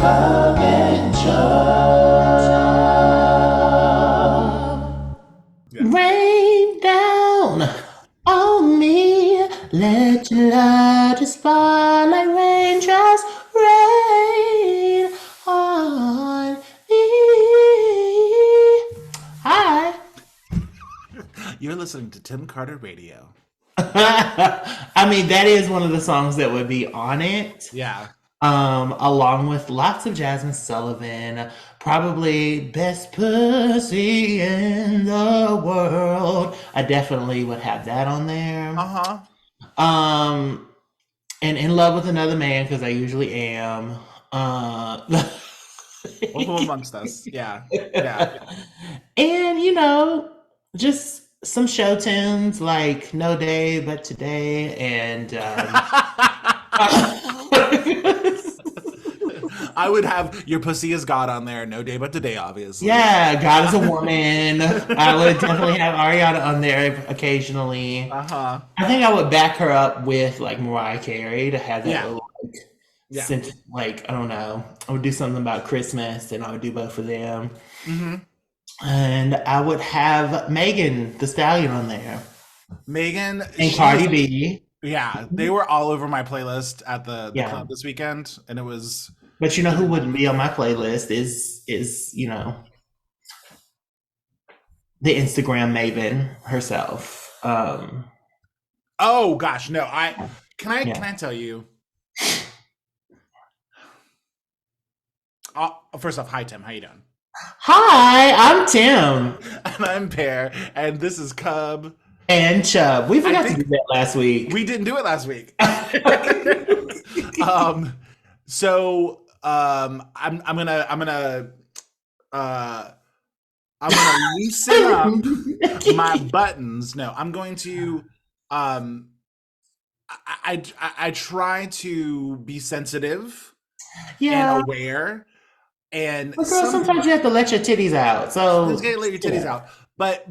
Cub and Chub. Yeah. Rain down on me. Let your love just fall like raindrops. Rain on me. Hi. You're listening to Tim Carter Radio. I mean, that is one of the songs that would be on it. Yeah. Along with lots of Jasmine Sullivan, probably best pussy in the world. I definitely would have that on there. Uh-huh. Um, and In Love with Another Man because I usually am. Welcome amongst us. Yeah. Yeah. And just some show tunes like No Day But Today and I would have Your Pussy is God on there. No Day But Today, obviously. yeah, God is a Woman. I would definitely have Ariana on there occasionally. Uh-huh. I think I would back her up with like Mariah Carey to have that Yeah. little like Yeah. like I don't know. I would do something about Christmas and I would do both of them. Mm-hmm. And I would have Megan the Stallion on there. Megan And Cardi B. Yeah, they were all over my playlist at the Yeah. club this weekend, and it was. But you know who wouldn't be on my playlist is the Instagram maven herself. Oh gosh, no! Can I Yeah. tell you? First off, hi Tim, how you doing? Hi, I'm Tim And I'm Pear, and this is Cub. and Chub. We forgot to think- do that last week. We didn't do it last week. So I'm gonna loosen up my buttons. No, I'm going to I try to be sensitive Yeah. and aware, and But girl, sometimes you have to let your titties out. So let's get let your titties yeah. out. But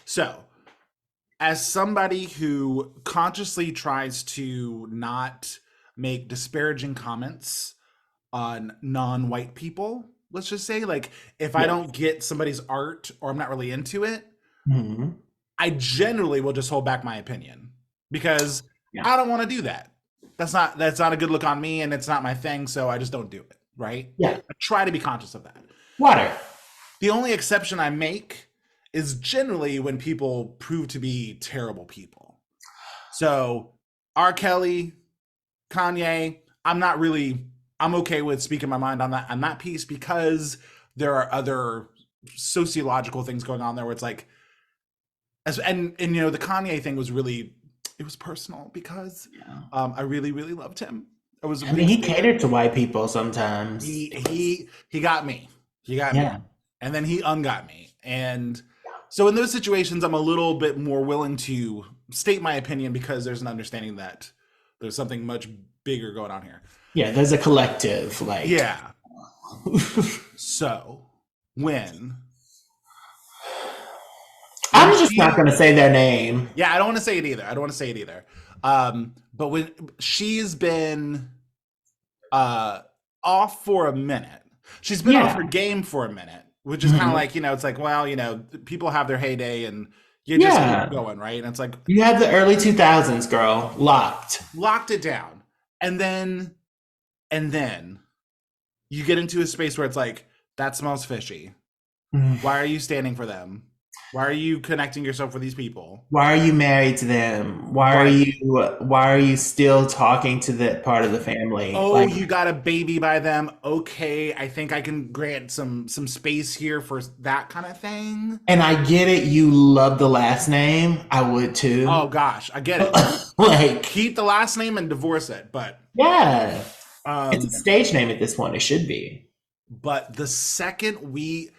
so as somebody who consciously tries to not make disparaging comments on non-white people, let's just say, like, if I Yeah. don't get somebody's art or I'm not really into it, Mhm. I generally will just hold back my opinion because Yeah. I don't want to do that. That's not a good look on me, and it's not my thing, so I just don't do it, right? Yeah. I try to be conscious of that. Water. The only exception I make is generally when people prove to be terrible people. So R. Kelly, Kanye, I'm okay with speaking my mind on that piece because there are other sociological things going on there where it's like, and the Kanye thing was it was personal because Yeah. I really, really loved him. I was a I mean, he big fan. catered to white people sometimes. He got me. He got Yeah. me. And then he ungot me. And so in those situations, I'm a little bit more willing to state my opinion because there's an understanding that there's something much bigger going on here. Yeah, there's a collective, like Yeah. So when I'm just not gonna say their name. Yeah, I don't want to say it either. But when she's been off for a minute, she's been off her game for a minute, which is kind of like, it's like, well, people have their heyday and you just keep going, right? And it's like You have the early 2000s, girl, locked it down, and then you get into a space where it's like, that smells fishy. Why are you standing for them? Why are you connecting yourself with these people? Why are you married to them? Why are you still talking to that part of the family? Oh, you got a baby by them. Okay, I think I can grant some space here for that kind of thing. And I get it, you love the last name. I would too. Oh gosh, I get it. Like, keep the last name and divorce it, but yeah. It's a stage name at this point. It should be. But the second we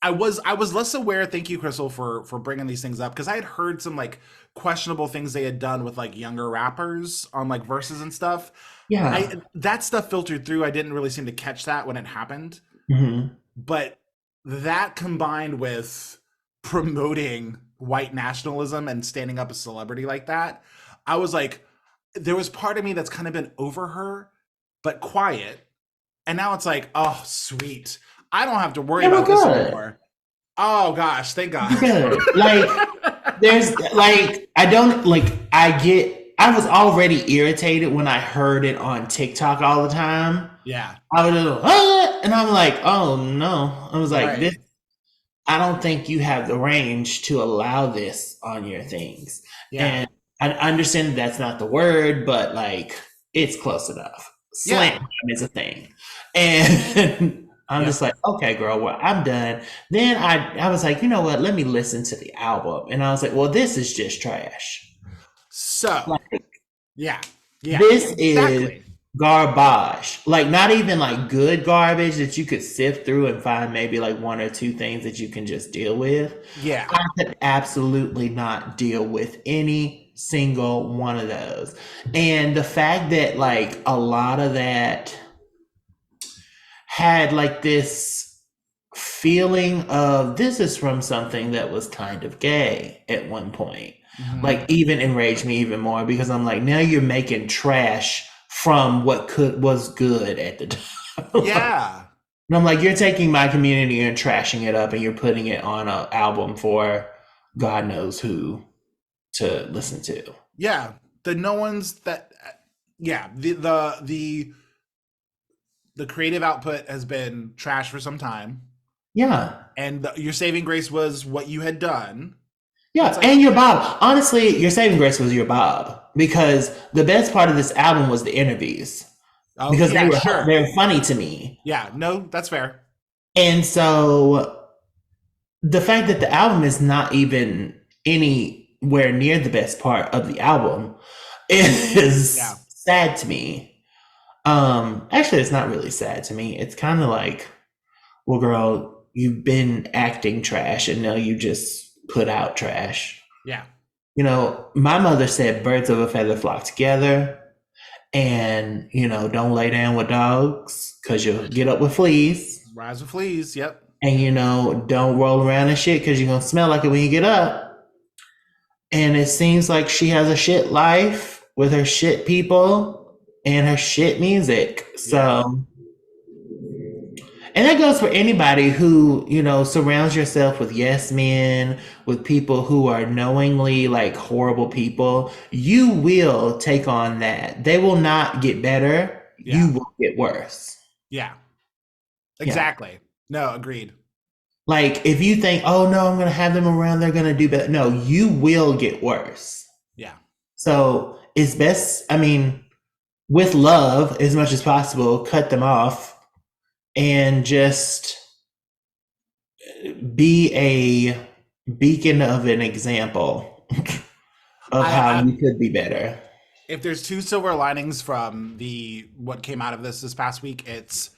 I was less aware. Thank you, Crystal, for bringing these things up because I had heard some like questionable things they had done with like younger rappers on like verses and stuff. Yeah, that stuff filtered through. I didn't really seem to catch that when it happened. But that combined with promoting white nationalism and standing up a celebrity like that, I was like, there was part of me that's kind of been over her, but quiet. And now it's like, oh, sweet. I don't have to worry Yeah, we're about this good. anymore. Oh gosh, thank God. We're good. Like, there's like, I don't like, I was already irritated when I heard it on TikTok all the time. Yeah, I was just, "Ah," and I'm like, oh no. I was like, this, right. I don't think you have the range to allow this on your things. Yeah, And I understand that that's not the word, but like, it's close enough. Slant yeah, is a thing. And I'm yep. just like, okay, girl, well, I'm done. Then I was like, you know what? Let me listen to the album. And I was like, well, this is just trash. So, Like, yeah, yeah, this is exactly. garbage. Like, not even like good garbage that you could sift through and find maybe like one or two things that you can just deal with. Yeah, I could absolutely not deal with any single one of those. And the fact that like a lot of that had like this feeling of this is from something that was kind of gay at one point. hmm, Like even enraged me even more because I'm like, now you're making trash from what could was good at the time. yeah, And I'm like, you're taking my community and trashing it up and you're putting it on an album for God knows who to listen to. yeah. The no ones that, yeah, the creative output has been trash for some time, Yeah. and your saving grace was what you had done. It's Yeah. like, And your Bob. Honestly, your saving grace was your Bob because the best part of this album was the interviews oh because yeah, sure, they were funny to me. yeah, no, that's fair. And so the fact that the album is not even anywhere near the best part of the album is Yeah, sad to me. Actually, it's not really sad to me. It's kind of like, well, girl, you've been acting trash and now you just put out trash. yeah. You know, my mother said birds of a feather flock together and, you know, don't lay down with dogs because you'll get up with fleas. Rise of fleas. Yep. And, you know, don't roll around in shit because you're going to smell like it when you get up. And it seems like she has a shit life with her shit people and her shit music. Yeah. So, and that goes for anybody who, you know, surrounds yourself with yes men, with people who are knowingly like horrible people. You will take on that. They will not get better. Yeah. You will get worse. Yeah. Yeah. Exactly. No, agreed. Like if you think, oh no, I'm going to have them around, they're going to do better. No, you will get worse. Yeah. So it's best, I mean, with love as much as possible, cut them off and just be a beacon of an example of how I you could be better. if there's two silver linings from the what came out of this past week, it's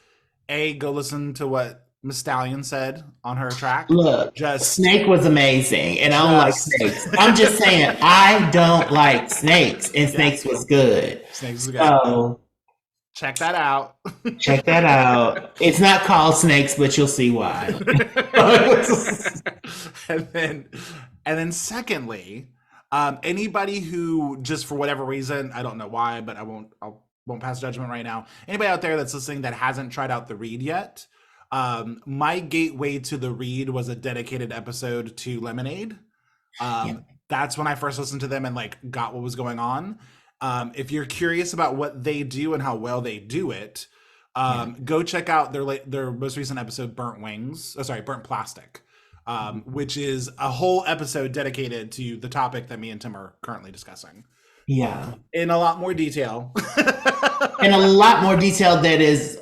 a go listen to what Miss Stallion said on her track. Look, Just Snake was amazing, and I don't like just snakes. I'm just saying, I don't like snakes, and yeah. Snakes was good. Snakes is good. So Check that out. check that out. It's not called Snakes, but you'll see why. and then and then secondly, anybody who just for whatever reason, I don't know why, but I won't pass judgment right now. Anybody out there that's listening that hasn't tried out the read yet, my gateway to the read was a dedicated episode to Lemonade. Yeah, That's when I first listened to them and like got what was going on. If you're curious about what they do and how well they do it, yeah, go check out their most recent episode, Burnt Wings. Oh, sorry, Burnt Plastic, which is a whole episode dedicated to the topic that me and Tim are currently discussing yeah. in a lot more detail. And a lot more detail that is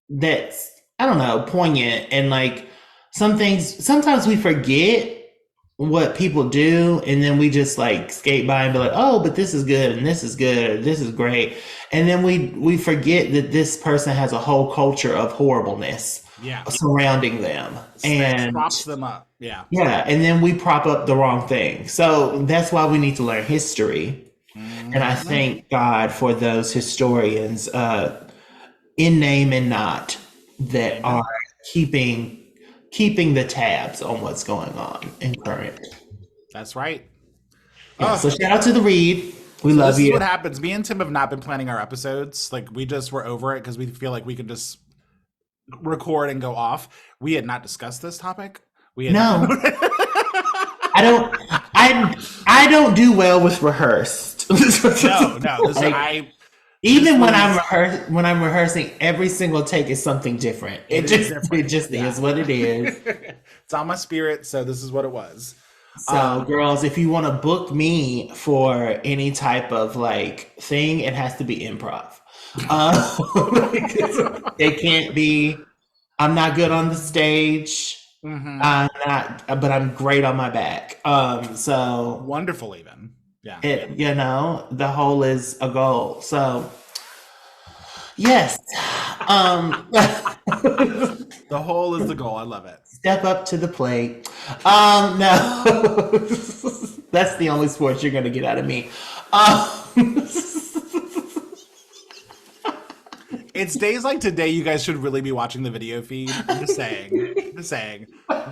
that's I don't know, poignant and like some things sometimes we forget what people do and then we just like skate by and be like, oh, but this is good and this is good or this is great. And then we forget that this person has a whole culture of horribleness Yeah, surrounding them. that And props them up. Yeah. yeah, and then we prop up the wrong thing. So that's why we need to learn history. And I Mhm. thank God for those historians, in name and not, that are Amen. keeping the tabs on what's going on in current. That's right. Yeah. Oh, So shout out to the Reed. We so love this is you. what happens. Me and Tim have not been planning our episodes. Like we just were over it because we feel like we could just record and go off. We had not discussed this topic. We had not. No, I don't. I don't do well with rehearsed. No. This Like, I. This even was. when I'm rehearsing, every single take is something different. It is It different. just Yeah. is what it is. It's on my spirit, so this is what it was. So, girls, if you want to book me for any type of like thing, it has to be improv. It can't be. I'm not good on the stage. Mhm. I'm not, but I'm great on my back. So Wonderful, even. Yeah. the whole is a goal. So yes, um, The whole is the goal. I love it. step up to the plate. No, that's the only sports you're gonna get out of me. Um, It's days like today you guys should really be watching the video feed. I'm just saying. Just saying.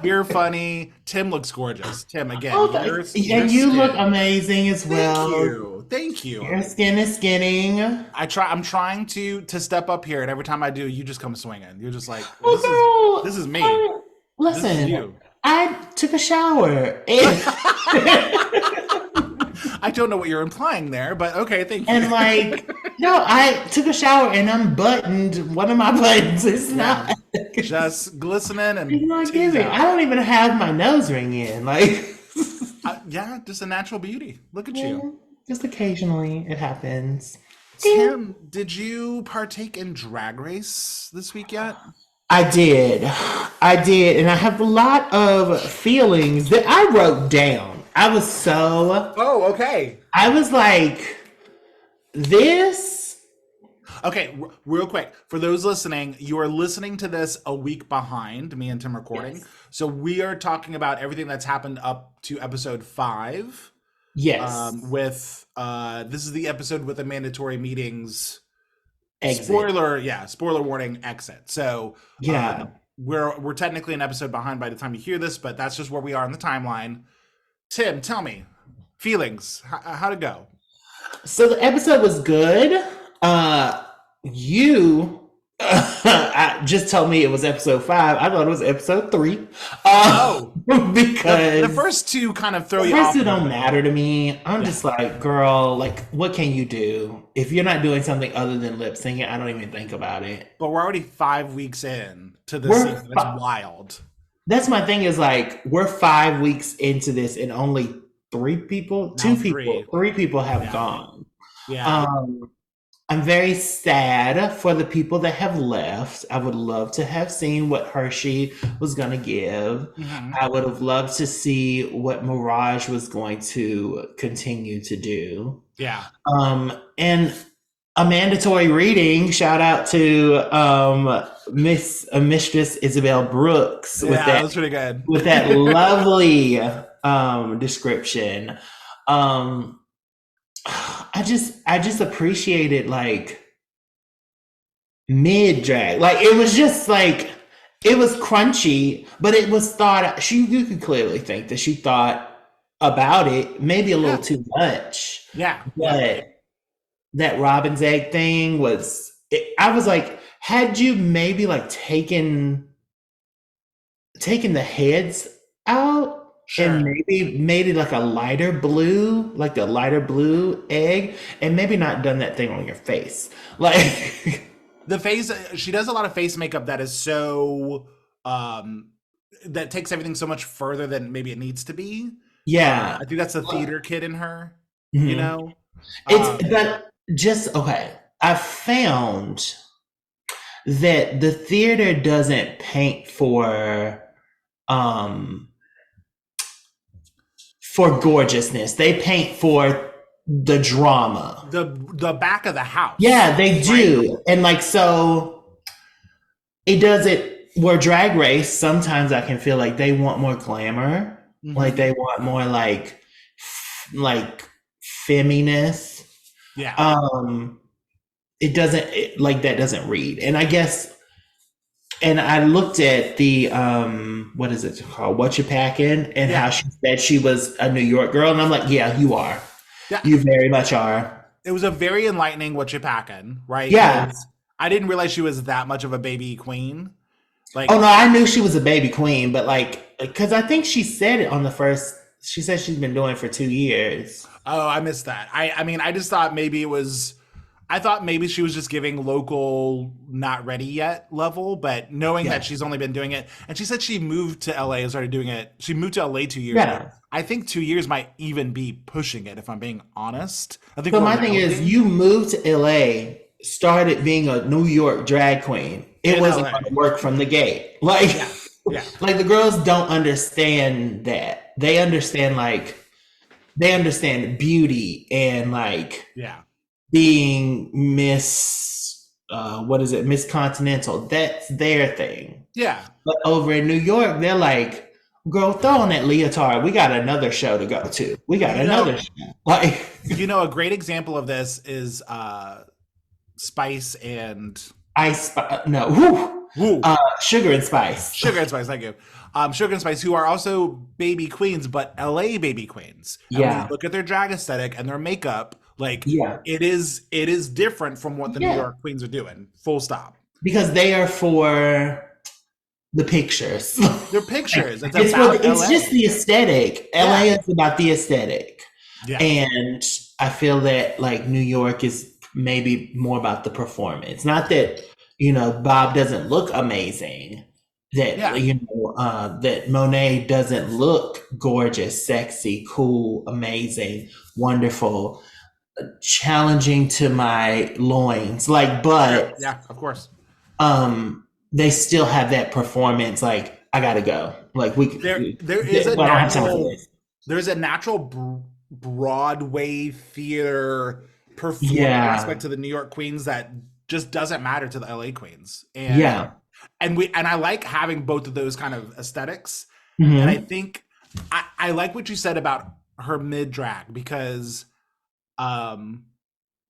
You're funny. Tim looks gorgeous. Tim, again, oh, your and you look skin. amazing as well. Thank you. Thank you. Your skin is skinning. I'm trying to step up here, and every time I do, you just come swinging. You're just like, Well, this is me. This is Listen, you. I took a shower. I don't know what you're implying there, but okay, thank you. And like, no, I took a shower and unbuttoned one of my buttons. It's Yeah. not. Just glistening and It's not titties giving. out. I don't even have my nose ring in. Like, Yeah, just a natural beauty. Look at you. just occasionally it happens. Tim, did you partake in Drag Race this week yet? I did. And I have a lot of feelings that I wrote down. Oh, okay. I was like, this. Okay, real quick. For those listening, you are listening to this a week behind me and Tim recording. Yes. So we are talking about everything that's happened up to episode 5. Yes. With this is the episode with the mandatory meetings. Exit. Spoiler warning, exit. So Yeah. we're technically an episode behind by the time you hear this, but that's just where we are in the timeline. Tim, tell me, feelings, how'd it go? So the episode was good. You just told me it was episode 5. I thought it was episode 3. Because the first two kind of throw the you first off. two don't matter to me. I'm just like, girl, like, what can you do if you're not doing something other than lip syncing? I don't even think about it. But we're already 5 weeks in to this We're season. It's wild. That's my thing. Is like, we're 5 weeks into this, and only 3 people, Now 3 people have gone. Yeah. I'm very sad for the people that have left. I would love to have seen what Hershey was going to give. Mhm. I would have loved to see what Mirage was going to continue to do. Yeah. And a mandatory reading. Shout out to Mistress Isabel Brooks with that was pretty good. with that lovely description. I just appreciated like mid drag. Like it was just like it was crunchy, but it was thought. You could clearly think that she thought about it, maybe a little too much. Yeah. But that robin's egg thing was. I was like, had you maybe like taken the heads out. Sure. And maybe made it like a lighter blue egg, and maybe not done that thing on your face. Like The face, she does a lot of face makeup that is so that takes everything so much further than maybe it needs to be. yeah, I think that's the theater kid in her. Mhm. You know, It's but just okay. I found that the theater doesn't paint for gorgeousness. They paint for the drama. the back of the house. Yeah, they do. Right. And like so it does it where Drag Race, sometimes I can feel like they want more glamour. Mhm. Like they want more like femminess. Yeah. It doesn't like that doesn't read. And I guess And I looked at the what is it called? What You Packing, and how Yeah. she said she was a New York girl, and I'm like, yeah, you are. Yeah. You very much are. It was a very enlightening what you packing, right? Yeah. Because I didn't realize she was that much of a baby queen. Oh Like, no, I knew she was a baby queen, but like, because I think she said it on the first. She said she's been doing it for 2 years. oh, I missed that. I mean, I just thought maybe it was. I thought maybe she was just giving local not ready yet level, but knowing that Yeah. she's only been doing it, and she said she moved to LA and started doing it. She moved to LA 2 years ago. Yeah. I think 2 years might even be pushing it, if I'm being honest. I think So we're my thing is, rounding you moved to LA, started being a New York drag queen. It in wasn't LA. going to work from the gate. Like, Yeah, yeah, like the girls don't understand that. They understand beauty and like yeah, being Miss, what is it, Miss Continental. That's their thing. yeah. But over in New York, they're like, girl, throw on that leotard. We got another show to go to. We got You know, another show. Like, a great example of this is Spice and ice, no, whew, woo, sugar and spice. Sugar and Spice. Thank you. Sugar and Spice, who are also baby queens, but LA baby queens. And when you Yeah. look at their drag aesthetic and their makeup, like Yeah. it is different from what the New Yeah. York queens are doing. Full stop. Because they are for the pictures. Their pictures. It's It's about LA. it's just the aesthetic. LA Yeah. is about the aesthetic. Yeah. And I feel that like New York is maybe more about the performance. Not that, Bob doesn't look amazing. That Yeah. that Monet doesn't look gorgeous, sexy, cool, amazing, wonderful, challenging to my loins. Like, Yeah. but Yeah. Of course. they still have that performance. Like, I gotta go. Like, There is a I don't have time for natural this. there's a natural Broadway theater performance Yeah. aspect to the New York queens that just doesn't matter to the LA queens. And Yeah. and I like having both of those kind of aesthetics. Mhm. And I think I like what you said about her mid drag because um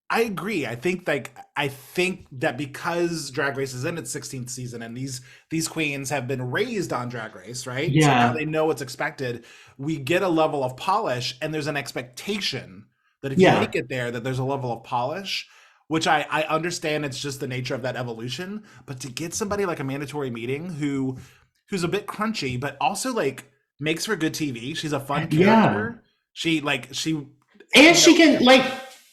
I agree. I think that because Drag Race is in its 16th season and these queens have been raised on Drag Race, right? So Yeah. now they know what's expected. We get a level of polish, and there's an expectation that if you Yeah. make it there, that there's a level of polish, which I understand it's just the nature of that evolution. But to get somebody like a mandatory meeting who's a bit crunchy, but also like makes for good TV. She's a fun Yeah. character. She And she can like,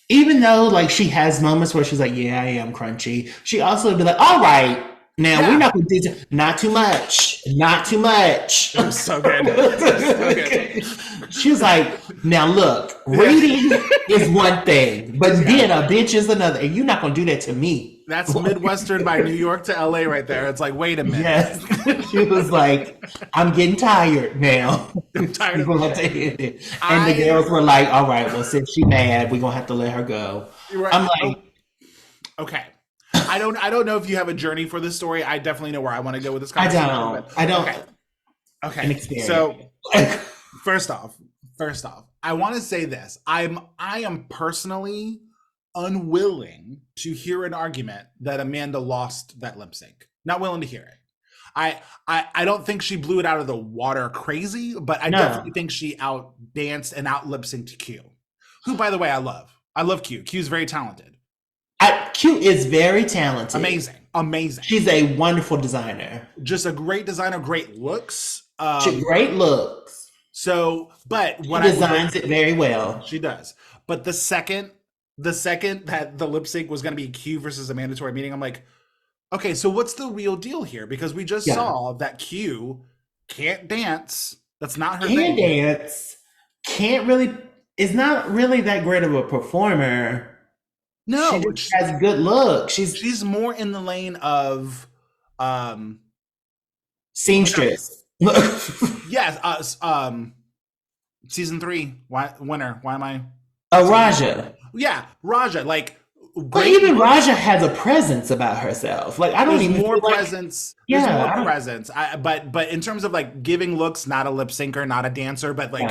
even though like she has moments where she's like, yeah, I am crunchy. She also be like, all right, now Yeah. we're not gonna do not too much, not too much. so good. So good. She was like, now look, reading is one thing, but being a bitch is another, and you're not gonna do that to me. That's Midwestern by New York to LA right there. It's like, wait a minute. Yes. She was like, I'm getting tired now. I'm tired of We're gonna have to hit it. And the girls were like, all right, well, since she mad, we're gonna have to let her go. Right. I'm like, okay. I don't know if you have a journey for this story. I definitely know where I want to go with this conversation. I don't. Okay. An experience. So first off, I want to say this. I am personally unwilling to hear an argument that Amanda lost that lip sync. Not willing to hear it. I don't think she blew it out of the water crazy, but I definitely think she out danced and out lip synced Q, who, by the way, I love. I love Q. Q's very talented. Q is very talented. Amazing. She's a wonderful designer. Just a great designer, great looks. Great looks. So, but what she designs it very well. She does. But the second that the lip sync was going to be Q versus a mandatory meeting, I'm like, okay, so what's the real deal here? Because we just saw that Q can't dance. That's not her thing. Can't dance. Is not really that great of a performer. No, she just has good look. She's more in the lane of seamstress. Yes, season 3 winner. Why am I? Raja. Yeah, Raja. Like, but even Raja has a presence about herself. Like, I don't there's even more feel presence. Like, there's more presence. But in terms of like giving looks, not a lip syncer, not a dancer, but like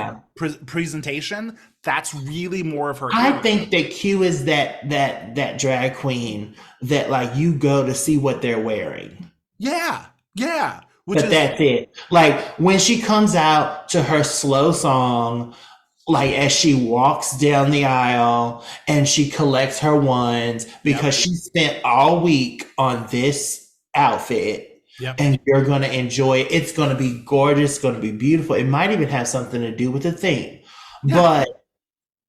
presentation, that's really more of her. I think that Q is that drag queen that like you go to see what they're wearing. Yeah, yeah. Which But is that's it. Like when she comes out to her slow song, like as she walks down the aisle and she collects her ones yep, because she spent all week on this outfit yep, and you're going to enjoy it. It's going to be gorgeous, going to be beautiful. It might even have something to do with the theme, yeah. but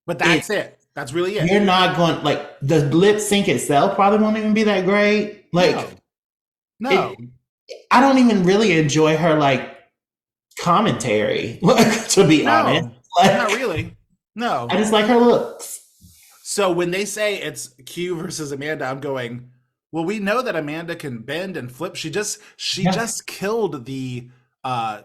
But it that's it. That's really it. you're not going like the lip sync itself probably won't even be that great. Like No, no, it, I don't even really enjoy her like commentary, like, to be honest. no, not Like really. I No. just like her looks. So when they say it's Q versus Amanda, I'm going, well, we know that Amanda can bend and flip. She Yeah. just killed uh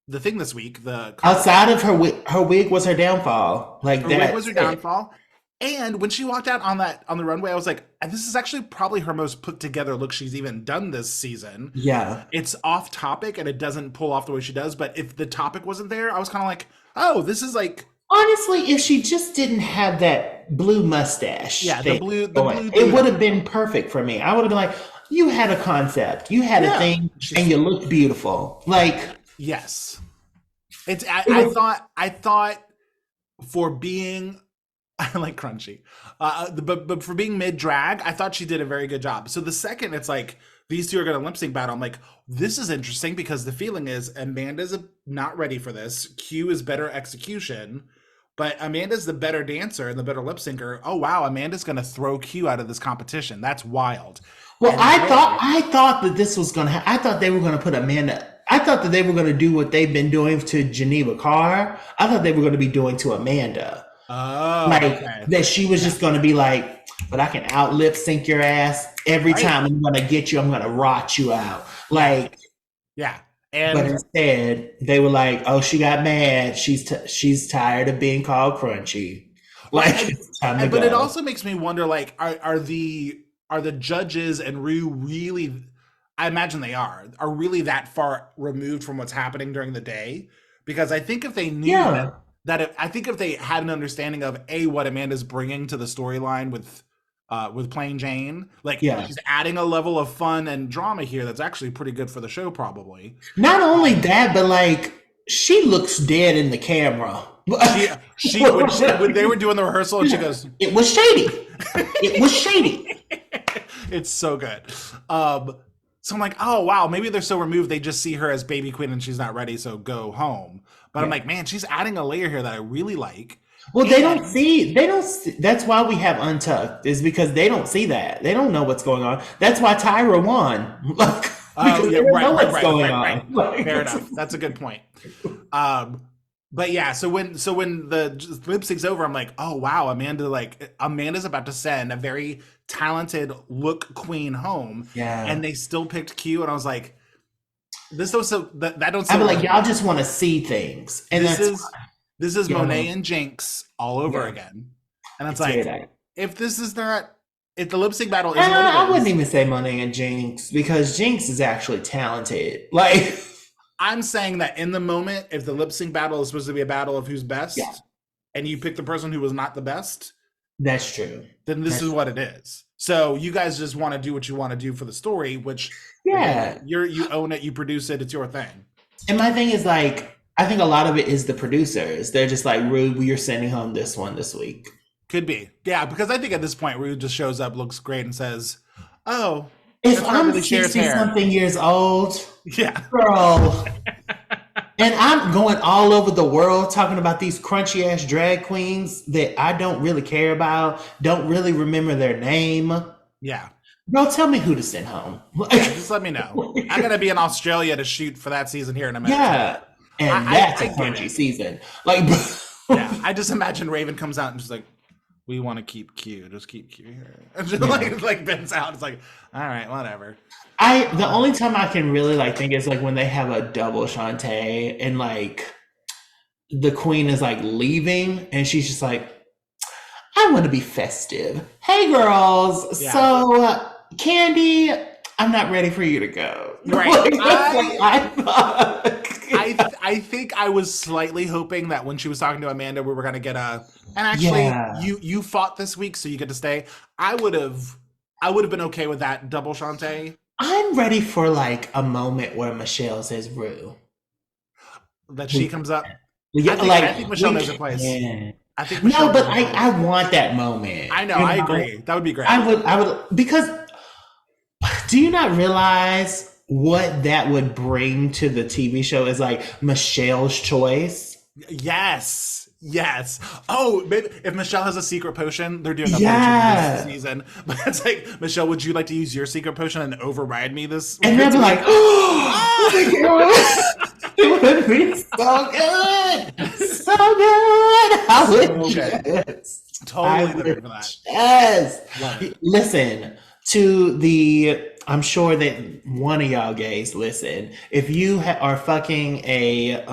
the thing this week, the Outside of her wig was her downfall. Like her wig was that's her it. downfall. And when she walked out on the runway, I was like, this is actually probably her most put together look she's even done this season. Yeah. It's off topic and it doesn't pull off the way she does, but if the topic wasn't there, I was kind of like, oh, this is like, Honestly, if she just didn't have that blue mustache yeah, thing the going, blue it dude. would have been perfect for me. I would have been like, you had a concept, you had a Yeah, thing, and she's you looked beautiful. Like yes. it was I thought for being I like crunchy, but for being mid drag, I thought she did a very good job. So the second it's like these two are going to lip sync battle, I'm like, this is interesting because the feeling is Amanda's not ready for this. Q is better execution, but Amanda's the better dancer and the better lip syncer. Oh wow, Amanda's going to throw Q out of this competition. That's wild. well, And then I thought that this was gonna. I thought they were gonna put Amanda. I thought that they were gonna do what they've been doing to Geneva Carr. I thought they were gonna be doing to Amanda. oh Like okay, that she was yeah, just gonna be like, but I can out lip sync your ass every right, time I'm gonna get you. I'm gonna rot you out. yeah, Like, yeah, but and instead they were like, oh, she got mad. She's tired of being called crunchy. right, Like it's time to but it go. also makes me wonder, like, are the judges and Rue really? I imagine they are really that far removed from what's happening during the day, because I think if they knew Yeah, I think if they had an understanding of a what Amanda's bringing to the storyline with Plain Jane, like yeah. she's adding a level of fun and drama here that's actually pretty good for the show, probably. Not only Um, that, but like she looks dead in the camera. she when they were doing the rehearsal and she goes, It was shady. It was shady. it's so good. So I'm like, oh wow, maybe they're so removed they just see her as baby queen and she's not ready, so go home. But I'm Yeah. like, man, she's adding a layer here that I really like. Well, And they don't see, that's why we have Untucked, is because they don't see that. They don't know what's going on. That's why Tyra won. Like, oh because yeah, they don't know right, right, what's right, going right, right. on. Like, Fair enough. That's a good point. Um, but yeah, so when the lip sync's over, I'm like, oh wow, Amanda's about to send a very talented look queen home, yeah. and they still picked Q, and I was like, that don't I'd sit be well like, with y'all me. just want to see things. And This that's is this is yeah, Monet and Jinx all over yeah. again, and it's It's very like, that. if this is not if the lip sync battle isn't what it I wouldn't is, even say Monet and Jinx because Jinx is actually talented. Like, I'm saying that in the moment, if the lip sync battle is supposed to be a battle of who's yeah, best, and you pick the person who was not the best, that's true. then this is That's what it is. So you guys just want to do what you want to do for the story, which again, yeah. you own it, you produce it, it's your thing. And my thing is like, I think a lot of it is the producers. They're just like, Rude, we are sending home this one this week. Could be. Yeah, because I think at this point Rue just shows up, looks great, and says, oh, If that's not I'm really Cher's 60 hair. something years old, Yeah. girl, and I'm going all over the world talking about these crunchy ass drag queens that I don't really care about, don't really remember their name. Yeah. Girl, tell me who to send home. Yeah. Just let me know. I'm gonna be in Australia to shoot for that season here in a minute. So Yeah. And I, that's I, a I get crunchy it. season. Like, Yeah. I just imagine Raven comes out and just like, we want to keep Q. Just keep Q here. And just yeah. like bends out. It's like, all right, whatever. The only time I can really like think is like when they have a double Shantae and like the queen is like leaving and she's just like, I want to be festive. Hey girls, Yeah. so Candy, I'm not ready for you to go. Right. Like, that's what I thought. I think I was slightly hoping that when she was talking to Amanda, we were gonna get a. And actually, Yeah. you fought this week, so you get to stay. I would have been okay with that double Shantae. I'm ready for like a moment where Michelle says Rue. That she We, comes up. yeah, I think like Michelle we knows her place. can. I think Michelle No, but knows her I place. want that moment. I know, You I know, agree. That would be great. I would because do you not realize what that would bring to the TV show is like Michelle's choice? Yes. Yes. Oh, maybe if Michelle has a secret potion, they're doing a potion this Yeah. season. But it's like, Michelle, would you like to use your secret potion and override me this And they'll be like, week? oh Ah! my God. It would be so good. So good. I So would good. just. I Totally living would for that. just. Love it. Listen to the. I'm sure that one of y'all gays listen. If you are fucking a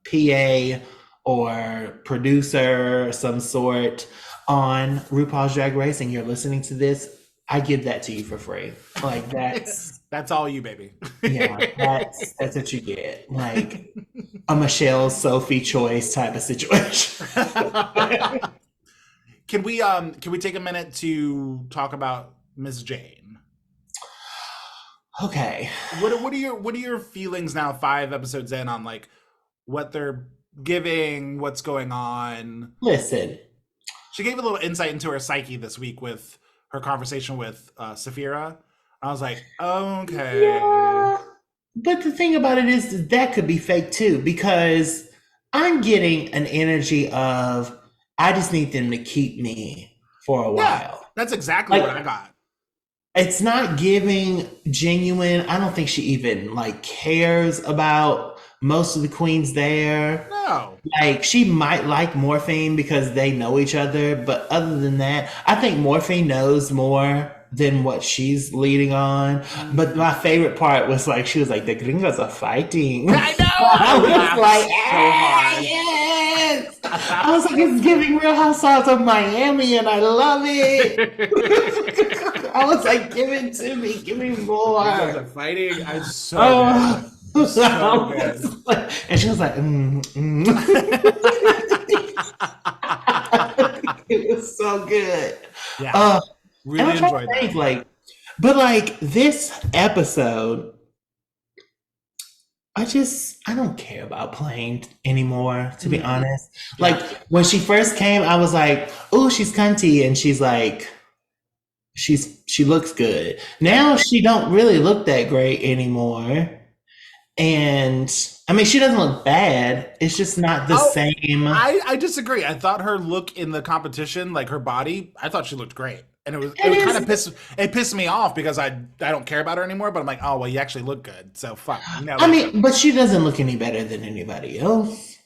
PA or producer of some sort on RuPaul's Drag Race and you're listening to this, I give that to you for free. Like That's all you, baby. yeah, that's what you get. Like a Michelle Sophie choice type of situation. Can we take a minute to talk about Miss Jane? Okay. What are your feelings now, 5 episodes in, on like what they're giving, what's going on? Listen. She gave a little insight into her psyche this week with her conversation with Saphira. I was like, okay. Yeah. But the thing about it is that could be fake too, because I'm getting an energy of I just need them to keep me for a Yeah, while. that's exactly what I Like got. it's not giving genuine. I don't think she even like cares about most of the queens there. No. Like she might like Morphine because they know each other, but other than that, I think Morphine knows more than what she's leading on. But my favorite part was like she was like the gringos are fighting. I know. I I was laughed like, so hard. yes. I was like, it's giving Real Housewives of Miami, and I love it. I was like, give it to me, give me You guys are more. fighting. I so Oh, good. So good. and she was like, it was so good. Yeah, Uh, and really I'm trying to enjoyed that. think, like, but like this episode, I don't care about playing anymore, to be Mhm. honest. Like Yeah. when she first came, I was like, oh, she's cunty, and she's like, she looks good. Now she don't really look that great anymore. And I mean, she doesn't look bad. It's just not the Oh, same. I disagree. I thought her look in the competition, like her body, I thought she looked great. And it It was kind is. of pissed me off because I don't care about her anymore, but I'm like, "Oh, well, you actually look good." So fuck. Now I we mean, but she doesn't look any better than anybody else.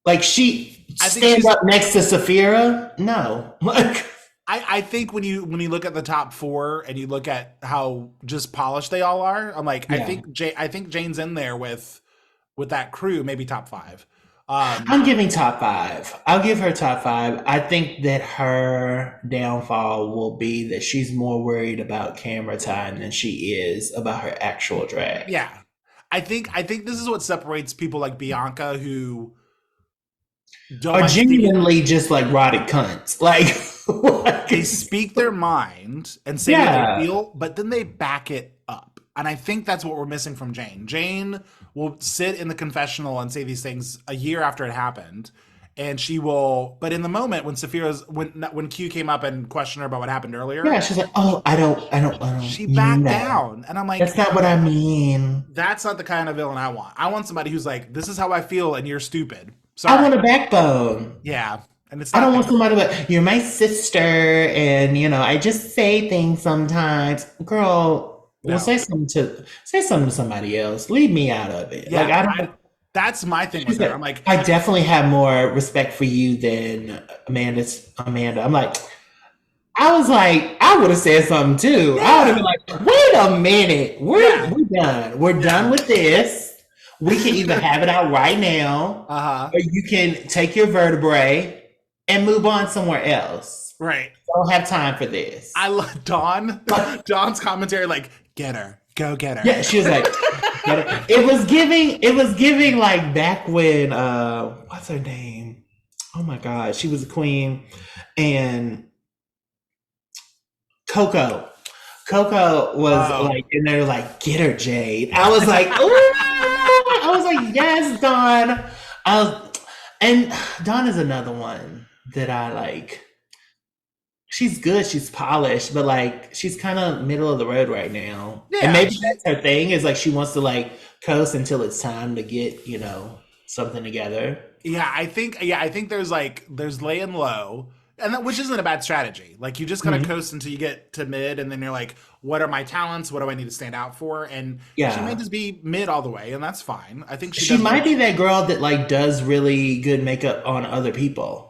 Like she I think stand she's up next to Saphira. No, like I think when you look at the top 4 and you look at how just polished they all are, I'm like, yeah. I think Jane's in there with that crew, maybe top 5. I'm giving top five. I'll give her top five. I think that her downfall will be that she's more worried about camera time than she is about her actual drag. Yeah. I think this is what separates people like Bianca who don't Are mind speaking. genuinely just like rotted cunts. Like, They speak their mind and say what they yeah. feel, but then they back it up. And I think that's what we're missing from Jane. Jane will sit in the confessional and say these things a year after it happened. And she will, but in the moment when when Q came up and questioned her about what happened Yeah, earlier, she's like, oh, I don't she mean backed that. down. And I'm like, That's not what I mean. that's not the kind of villain I want. I want somebody who's like, this is how I feel and you're stupid. I want Sorry. a backbone. Yeah. And it's I not don't want there. somebody like, you're my sister, and I just say things sometimes. Girl, well, No. say something to somebody else. Leave me out of it. Like Yeah. I don't. That's my thing with She's her. I'm like, like, I definitely have more respect for you than Amanda. I'm like, I was like, I would have said something too. I would have been yeah. like, wait a minute, Yeah. we're done. We're Yeah. done with this. We can either have it out right now, Uh-huh. or you can take your vertebrae and move on somewhere else. Right. I don't have time for this. I love Dawn. But Dawn's commentary, like, get her. Go get her. yeah, she was like, it was giving like back when what's her name? Oh my god, she was a queen, and Coco. Coco was Oh, like, and they were like, "Get her, Jade." I was like, "Ooh!" I was like, "Yes, Dawn." I was, and Dawn is another one that I like. She's good, she's polished, but like she's kind of middle of the road right now. And yeah. maybe that's her thing is like she wants to like coast until it's time to get, something together. I think there's laying low, and which isn't a bad strategy. Like you just kind of Mhm. coast until you get to mid, and then you're like, what are my talents? What do I need to stand out for? And she may Yeah. just be mid all the way, and that's fine. I think she She does might what be that girl that like does really good makeup on other people.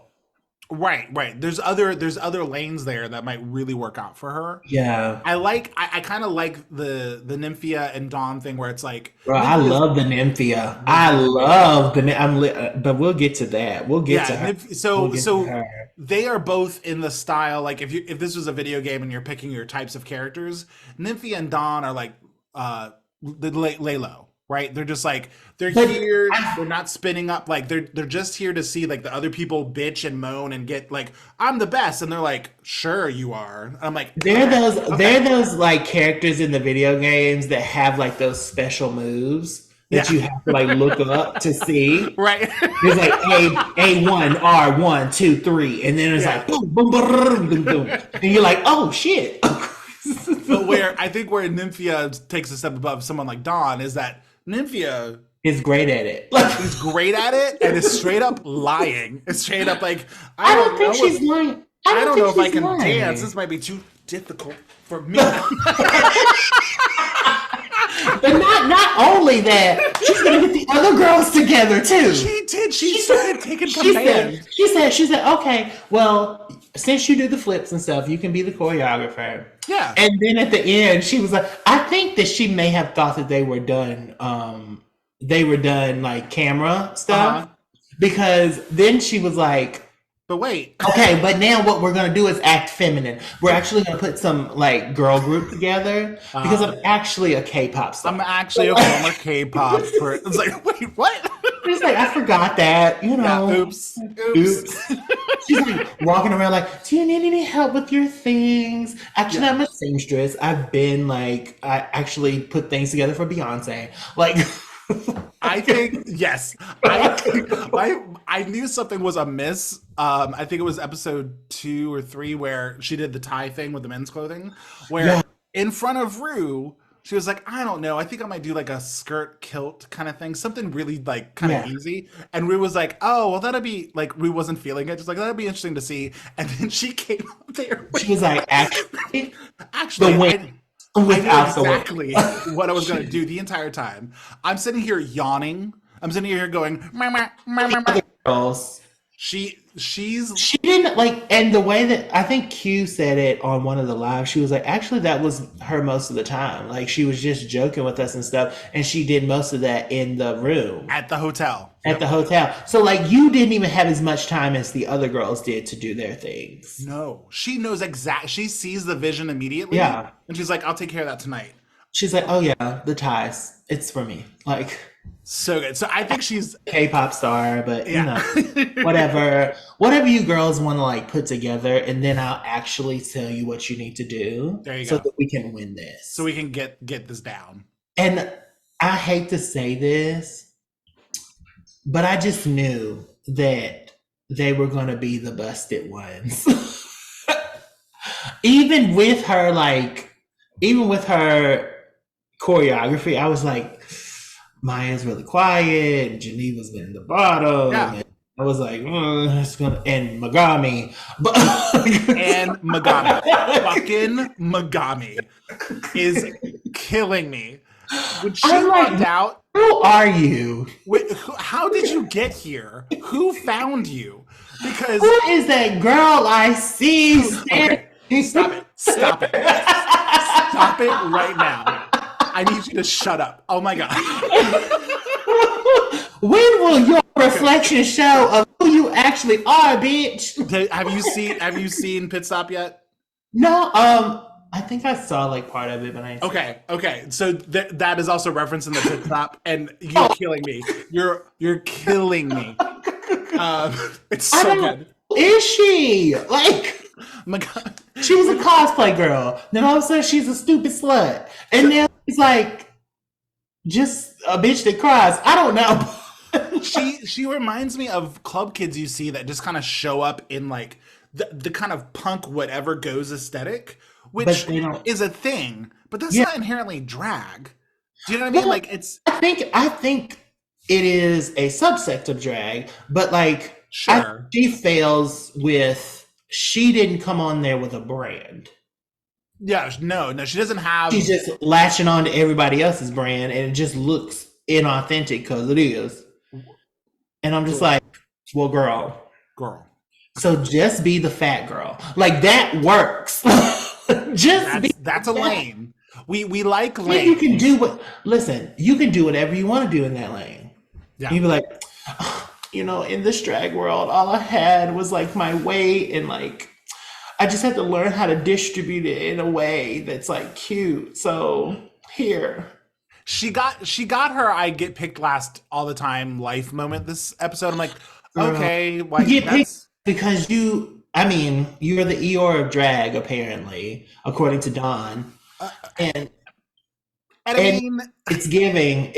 right. There's other lanes there that might really work out for her. Yeah. I kind of like the Nymphia and Dawn thing where it's like Bro, I Nymphia's love the Nymphia. the I Nymphia. love the but we'll get to that. We'll get to Yeah, her. We'll get to so her. they are both in the style like if this was a video game and you're picking your types of characters, Nymphia and Dawn are like the lay low, right? They're just like they're But here, they're not spinning up like they're just here to see like the other people bitch and moan and get like I'm the best and they're like sure you are. And I'm like they're okay. those like characters in the video games that have like those special moves that Yeah. you have to like look up to see. Right. There's like A1, R1, 2, 3, and then it's Yeah. like boom, boom, boom, boom, boom. And you're like, oh shit. But where I think where Nymphia takes a step above someone like Dawn is that Nymphia Is great at it. is great at it and is straight up lying. It's straight up like I don't think she's lying. I I don't don't know think if I she's can dance. lying. This might be too difficult for me. But not only that, she's gonna get the other girls together too. She did. She started taking She command. said, she said, okay, well, since you do the flips and stuff, you can be the choreographer. Yeah. And then at the end, she was like, I think that she may have thought that they were done like camera Uh-huh. stuff because then she was like, But wait. okay, but now what we're gonna do is act feminine. We're actually gonna put some like girl group together because Uh, I'm actually a K-pop I'm star. actually a former K-pop. It's like, wait, what? It's like I forgot that, Yeah. Oops. Oops. Oops. She's like walking around like, do you need any help with your things? Actually, Yeah. I'm a seamstress. I've been like, I actually put things together for Beyonce. Like, I think yes. I knew something was amiss. I think it was episode 2 or 3 where she did the tie thing with the men's clothing, where yeah, in front of Rue, she was like, I don't know, I think I might do like a skirt kilt kind of thing, something really like kind of yeah. easy. And Rue was like, oh well, that'd be like Rue wasn't feeling it, just like that'd be interesting to see. And then she came up there She was with like, actually, actually the I knew without the exactly win. what I was going to do the entire time. I'm sitting here yawning. I'm sitting here going, "Meh, meh, meh, meh, meh." Girls. She's She didn't like, and the way that I think Q said it on one of the lives, she was like, actually, that was her most of the time. Like, she was just joking with us and stuff, and she did most of that in the room at the hotel. at Yep. the hotel. So, like, you didn't even have as much time as the other girls did to do their things. No, she knows exact. She sees the vision immediately, Yeah. and she's like, "I'll take care of that tonight." She's like, oh, yeah, the ties. It's for me. Like, So good. So I think she's K-pop star, but yeah. whatever you girls want to like put together, and then I'll actually tell you what you need to do There you so go. that we can win this. So we can get this down. And I hate to say this, but I just knew that they were going to be the busted ones. even with her, like, even with her choreography, I was like, Maya's really quiet, and Geneva's been in the bottom. Yeah. And I was like, it's gonna, and Megami. But And Megami, fucking Megami, is killing me. When she I'm like, walked out, who are you? how did you get here? Who found you? Because Who is that girl I see? okay, stop it, stop it, stop it right now. I need you to shut up. Oh my god. When will your reflection show of who you actually are, bitch? Have you seen Pit Stop yet? No, I think I saw like part of it, but I Okay. So that is also referenced in the Pit Stop, and you're killing me. You're killing me. It's I so don't. good. Who is she? Like, My god. She was a cosplay girl. Then all of a sudden she's a stupid slut. And So then it's like just a bitch that cries. I don't know. she reminds me of club kids you see that just kind of show up in like the kind of punk whatever goes aesthetic, But which they don't. is a thing, but that's Yeah. not inherently drag. Do you know what I mean? Well, Like it's I think it is a subsect of drag, but like sure. she fails with she didn't come on there with a brand. Yeah, no, she doesn't have She's just latching on to everybody else's brand and it just looks inauthentic because it is. And I'm just like, well, girl, girl. so just be the fat girl. Like that works. Just be That's a lane. We like you lanes. can do what listen, you can do whatever you want to do in that lane. Yeah. You'd be like, in this drag world, all I had was like my weight and like I just had to learn how to distribute it in a way that's like cute. So here. She got her I get picked last all the time life moment this episode. I'm like, Girl, okay, you get picked that's because you're the Eeyore of drag, apparently, according to Don. And and I and mean it's giving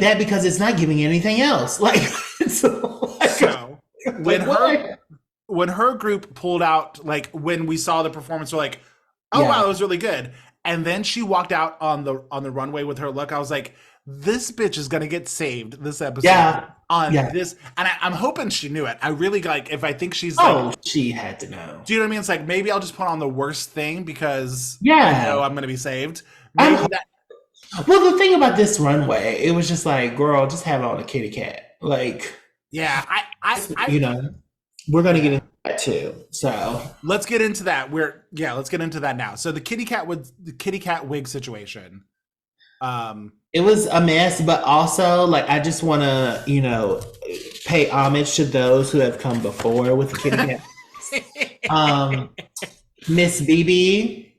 that because it's not giving anything else. Like it's like, so when what? when her group pulled out, like when we saw the performance, we're like, oh Yeah. wow, it was really good. And then she walked out on the runway with her look. I was like, this bitch is gonna get saved this episode Yeah. on Yeah. this. And I'm hoping she knew it. I really like if I think she's like, Oh, she had to know. do you know what I mean? It's like maybe I'll just put on the worst thing because I Yeah. know I'm gonna be saved. I'm- Maybe that Well, the thing about this runway, it was just like, girl, just have on a kitty cat. Like, yeah, we're gonna get into that too. So let's get into that. Let's get into that now. So the kitty cat wig situation. it was a mess, but also like I just want to, pay homage to those who have come before with the kitty cat. Miss BB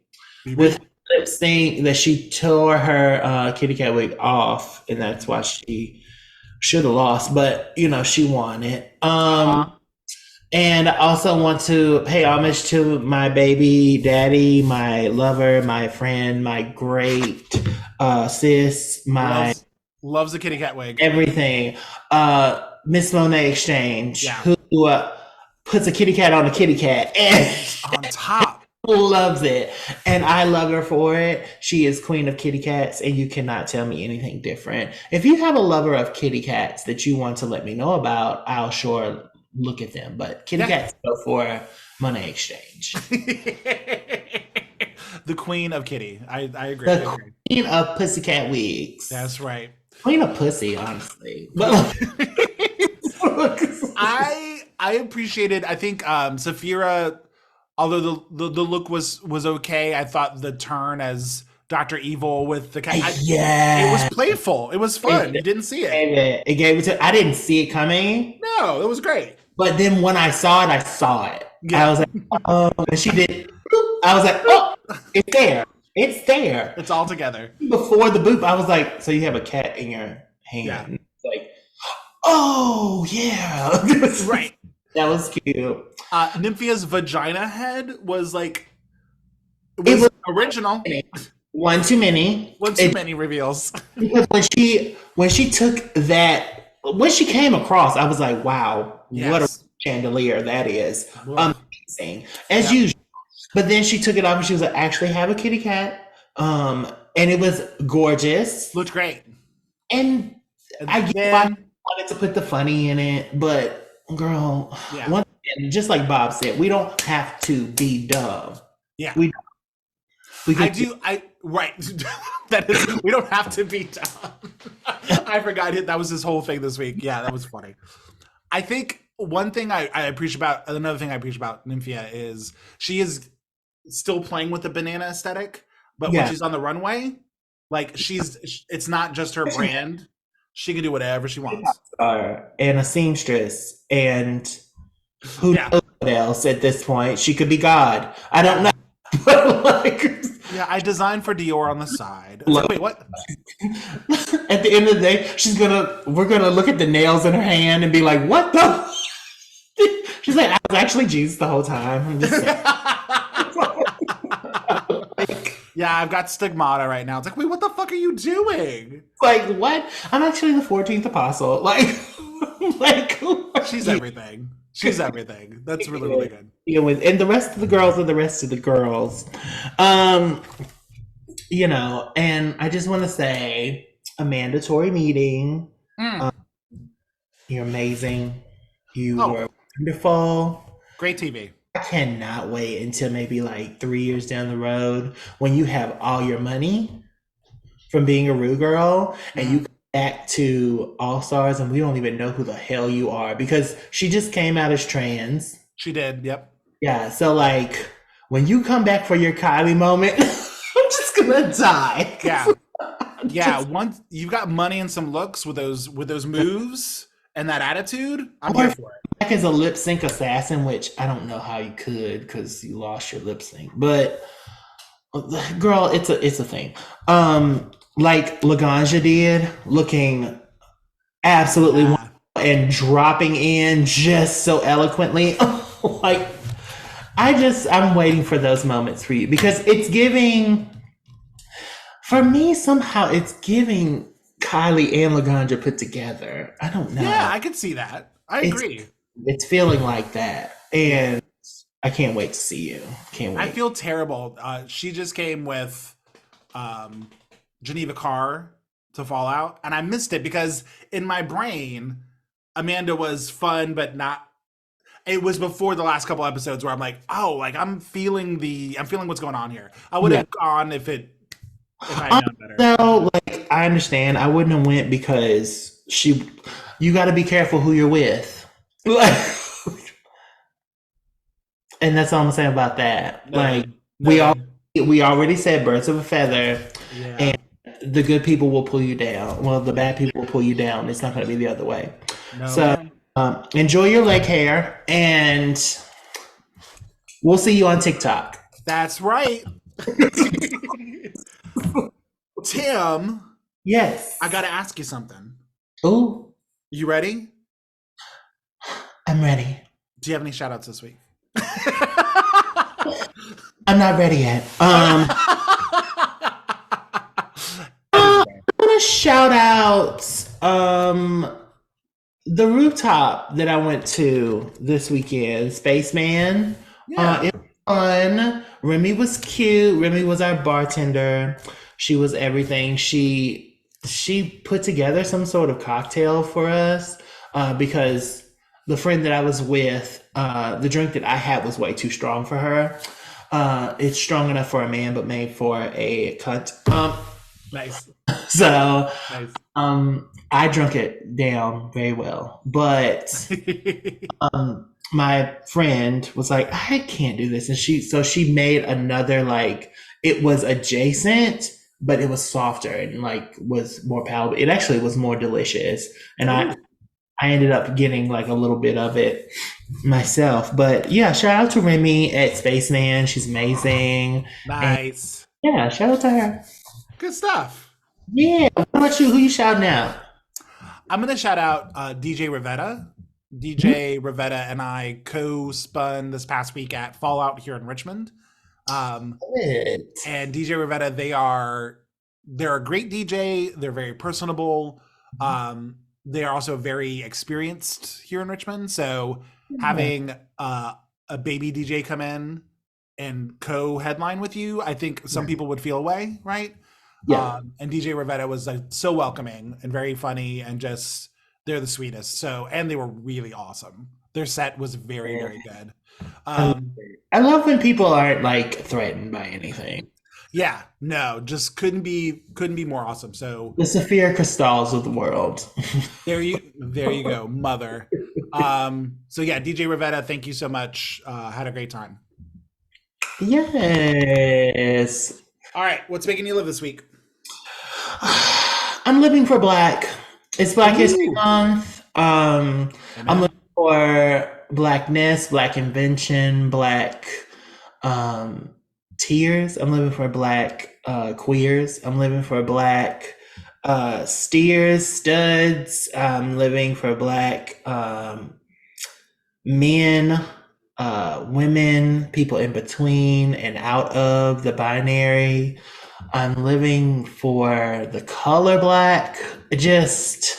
with lip sync that she tore her kitty cat wig off, and that's why she should have lost, but she won it. And I also want to pay homage to my baby daddy, my lover, my friend, my great sis, my loves the kitty cat wig. everything. Miss Monet Exchange, Yeah. who puts a kitty cat on a kitty cat and On top. loves it. And I love her for it. She is queen of kitty cats, and you cannot tell me anything different. If you have a lover of kitty cats that you want to let me know about, I'll sure look at them. But kitty cats go for Monet Exchange. The queen of kitty. I agree. The queen of pussycat wigs. That's right. Queen of pussy, honestly. But I appreciated. I think Saphira, although the look was okay, I thought the turn as Dr. Evil with the cat. Yeah, it was playful. It was fun. You didn't see it. It gave it to. I didn't see it coming. No, it was great. But then when I saw it, I saw it. Yeah. I was like, oh, and she did. Boop. I was like, oh, it's there. It's there. It's all together. Before the boop, I was like, so you have a cat in your hand. Yeah. It's like, oh, yeah. Right. That was cute. Nymphia's vagina head was like, It was original. One too many. One too many reveals. Because when she took that, when she came across, I was like, wow, what a chandelier that is. Amazing. As usual. But then she took it off and she was like, actually have a kitty cat. And it was gorgeous. Looked great. And I get why I wanted to put the funny in it, but girl, just like Bob said, we don't have to be dumb. Yeah. We right. That is, we don't have to be dumb. I forgot that was his whole thing this week. Yeah, that was funny. I think one thing I appreciate about, another thing I appreciate about Nymphia is she is still playing with the banana aesthetic, but when she's on the runway, like it's not just her brand. She can do whatever she wants. And a seamstress, and who knows what else at this point? She could be God. I don't know. But like, yeah, I designed for Dior on the side. Like, wait, what? At the end of the day, we're gonna look at the nails in her hand and be like, what the? She's like, I was actually Jesus the whole time. I'm just saying. Yeah, I've got stigmata right now. It's like, wait, what the fuck are you doing? Like, what? I'm actually the 14th apostle. Like, like, who are She's you? everything. She's everything. That's really, really good. And the rest of the girls are the rest of the girls. Um, and I just want to say a mandatory meeting. Mm. Um, you're amazing. You Oh, were wonderful. great TV. I cannot wait until maybe like 3 years down the road when you have all your money from being a Rue girl and you Mm. come back to All Stars and we don't even know who the hell you are because she just came out as trans. She did. Yep. Yeah, so like when you come back for your Kylie moment, I'm just gonna die. Yeah. Yeah. Once you've got money and some looks with those moves and that attitude, I'm here for it. Back as a lip sync assassin, which I don't know how you could because you lost your lip sync, but girl, it's a thing. Like Laganja did, looking absolutely Yeah. wonderful and dropping in just so eloquently. Like I'm waiting for those moments for you because it's giving for me somehow it's giving Kylie and Laganja put together. I don't Yeah, know. I could see that. I It's agree. it's feeling like that. And I can't wait to see you. Can't I wait. feel terrible. She just came with um, Geneva Carr to Fallout, and I missed it because in my brain, Amanda was fun, but not. It was before the last couple episodes where I'm like, oh, like I'm feeling what's going on here. I would Yeah. have gone if I had known better. So like I understand I wouldn't have went because you gotta be careful who you're with. Like and that's all I'm saying about that. Like Noted. we all Noted. we already said birds of a feather Yeah. and the good people will pull you down. Well, the bad people will pull you down. It's not going to be the other way. No, So ma'am. enjoy your leg hair, and we'll see you on TikTok. That's right. Tim, Yes. I gotta ask you something. Oh, You ready? I'm ready. Do you have any shout outs this week? I'm not ready yet. I'm gonna shout out the rooftop that I went to this weekend, Spaceman. Yeah. It was fun. Remy was cute. Remy was our bartender. She was everything. She put together some sort of cocktail for us because the friend that I was with, the drink that I had was way too strong for her. It's strong enough for a man, but made for a cunt. Nice. So Nice. I drunk it down very well, but my friend was like, I can't do this, and she made another like it was adjacent, but it was softer and like was more palatable. It actually was more delicious, and I ended up getting like a little bit of it myself. But yeah, shout out to Remy at Spaceman. She's amazing. And Nice. yeah, shout out to her. Good stuff. Yeah. What about you? Who you shouting out? I'm going to shout out DJ Rivetta. DJ Rivetta and I co-spun this past week at Fallout here in Richmond. Good. And DJ Rivetta, they're a great DJ. They're very personable. They are also very experienced here in Richmond. So having a baby DJ come in and co-headline with you, I think some people would feel away, right? Yeah. And DJ Rivetta was so welcoming and very funny and just they're the sweetest. So and they were really awesome. Their set was very, very good. I love when people aren't like threatened by anything. Yeah, no, just couldn't be more awesome. So The Sophia Cristals of the world. there you go, mother. So yeah, DJ Rivetta, thank you so much. Had a great time. Yes. All right, what's making you live this week? I'm living for Black. It's Black History Ooh. Month. I'm Amen. looking for Blackness, Black invention, Black tears. I'm living for Black queers. I'm living for Black steers, studs. I'm living for Black men, women, people in between and out of the binary. I'm living for the color black, just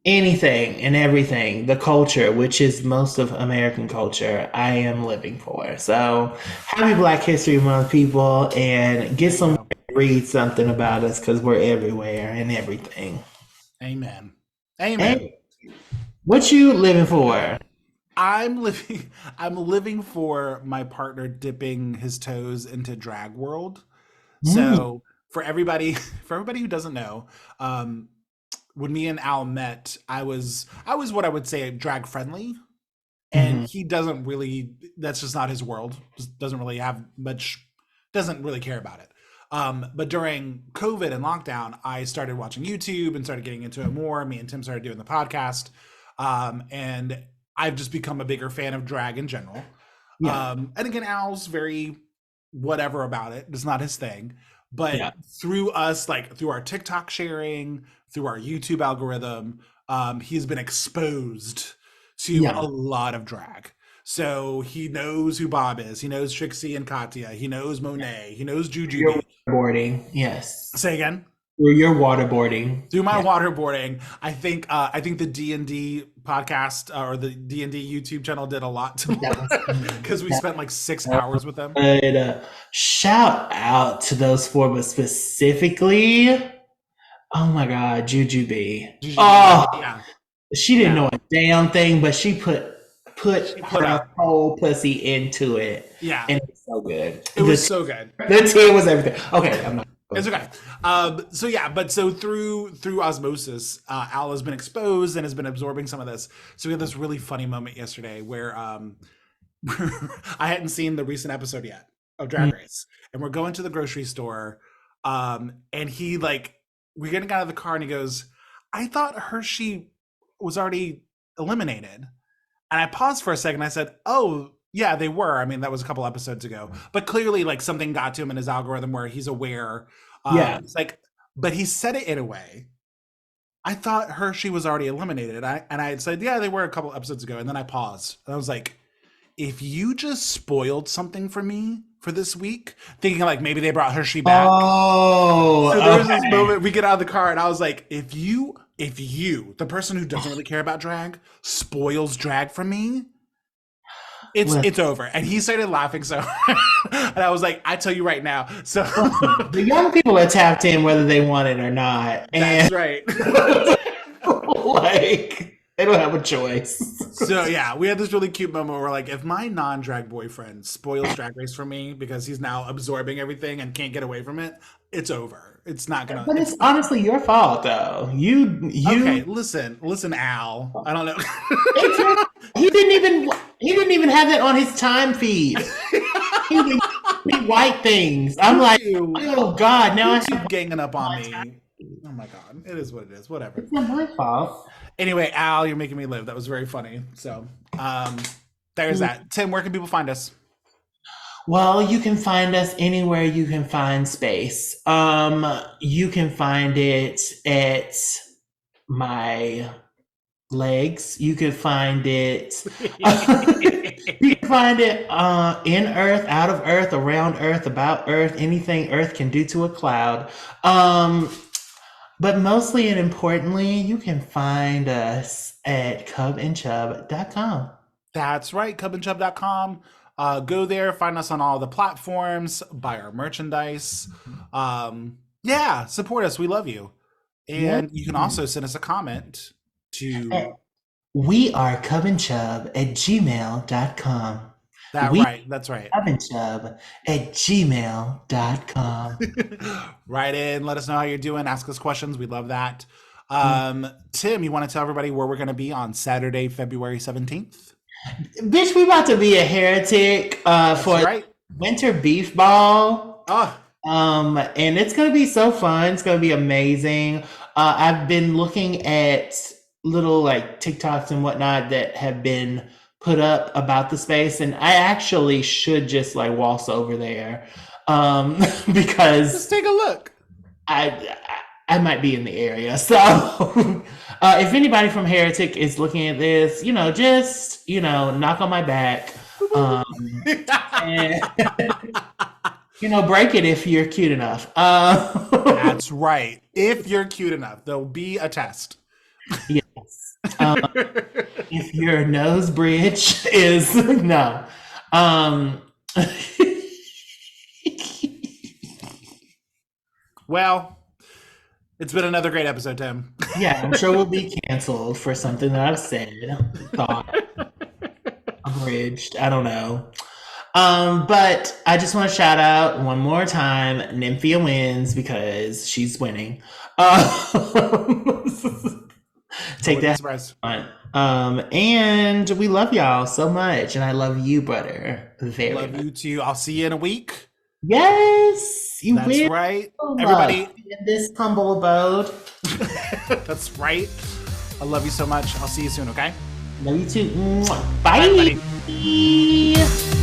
anything and everything, the culture, which is most of American culture, I am living for. So happy Black History Month, people, and get There you some go. read something about us because we're everywhere and everything. Amen. Amen. Hey, what you living for? I'm living I'm living for my partner dipping his toes into drag world. Mm, So for everybody for everybody who doesn't know, um when me and Al met, I was what I would say drag friendly, and mhm. he doesn't really, that's just not his world. Just doesn't really have much, doesn't really care about it. But during COVID and lockdown, I started watching YouTube and started getting into it more. Me and Tim started doing the podcast. And I've just become a bigger fan of drag in general. Yeah, And again, Al's very whatever about it. It's not his thing. yeah, But through us, like through our TikTok sharing, through our YouTube algorithm, he's been exposed to a yeah. lot of drag. So he knows who Bob is. He knows Trixie and Katya. He knows Monet. He knows You're Jujubee. waterboarding, yes. Say again. You're waterboarding, Through my yeah. waterboarding, I think the D&D podcast or the D&D YouTube channel did a lot to That was because we that spent like 6 hours was with them. good. Shout out to those four, but specifically, oh my God, Jujubee. Jujubee, Oh, yeah, she didn't yeah. know a damn thing, but she put She put her up, whole pussy into it, yeah. and it's so good. It was so good. The tear was everything. Okay, I'm not. It's okay. So yeah, but so through osmosis, Al has been exposed and has been absorbing some of this. So we had this really funny moment yesterday where I hadn't seen the recent episode yet of Drag Race, and we're going to the grocery store, and he like we're getting out of the car, and he goes, "I thought Hershey was already eliminated." And I paused for a second. I said, "Oh, yeah, they were. I mean, that was a couple episodes ago. But clearly, like something got to him in his algorithm where he's aware. Yeah. It's like, but he said it in a way. I thought Hershey was already eliminated. I had said, yeah, they were a couple episodes ago. And then I paused. And I was like, if you just spoiled something for me for this week, thinking like maybe they brought Hershey back. So there Oh, was this okay. moment we get out of the car and I was like, if you, the person who doesn't really care about drag, spoils drag for me, Listen, it's over. And he started laughing so and I was like, I tell you right now. So listen, the young people are tapped in whether they want it or not, and that's right. like they don't have a choice. So yeah, we had this really cute moment where we're like, if my non-drag boyfriend spoils Drag Race for me because he's now absorbing everything and can't get away from it, it's over. It's not gonna. But It's it's honestly your fault, though. You okay. Listen, Al. I don't know. it's your, he didn't even have it on his time feed. He would see white things. I'm you like, two, oh God, now you I two have ganging up on my time me. feed. Oh my god, it is what it is. Whatever. It's not my fault. Anyway, Al, you're making me live. That was very funny. So, there's that. Tim, where can people find us? Well, you can find us anywhere you can find space. You can find it at my legs. You can find it. You can find it in Earth, out of Earth, around Earth, about Earth, anything Earth can do to a cloud. Um, but mostly and importantly, you can find us at cubandchub.com. That's right, cubandchub.com. Go there, find us on all the platforms, buy our merchandise. Yeah, support us. We love you. Yeah. And you can also send us a comment to We are cubandchub at gmail.com. that We right. That's right. cubandchub at gmail.com. Write in, let us know how you're doing, ask us questions. We love that. Tim, you want to tell everybody where we're going to be on Saturday, February 17th? Bitch, we about to be a heretic That's for right. winter beef ball. Oh, And it's gonna be so fun. It's gonna be amazing. I've been looking at little like TikToks and whatnot that have been put up about the space, and I actually should just like waltz over there, just because take a look. I I might be in the area. So If anybody from Heretic is looking at this, just knock on my back, and break it if you're cute enough. That's right. If you're cute enough, there'll be a test. Yes. If your nose bridge is no. Well, it's been another great episode, Tim. Yeah, I'm sure we'll be canceled for something that I've said, thought, abridged. I don't know. But I just want to shout out one more time, Nymphia wins because she's winning. Take that. Surprise. And we love y'all so much, and I love you, brother. Very love much. you too. I'll see you in a week. Yes, you That's will. right. Everybody in this humble abode. That's right. I love you so much. I'll see you soon, okay? Love you too. Bye, Bye. buddy.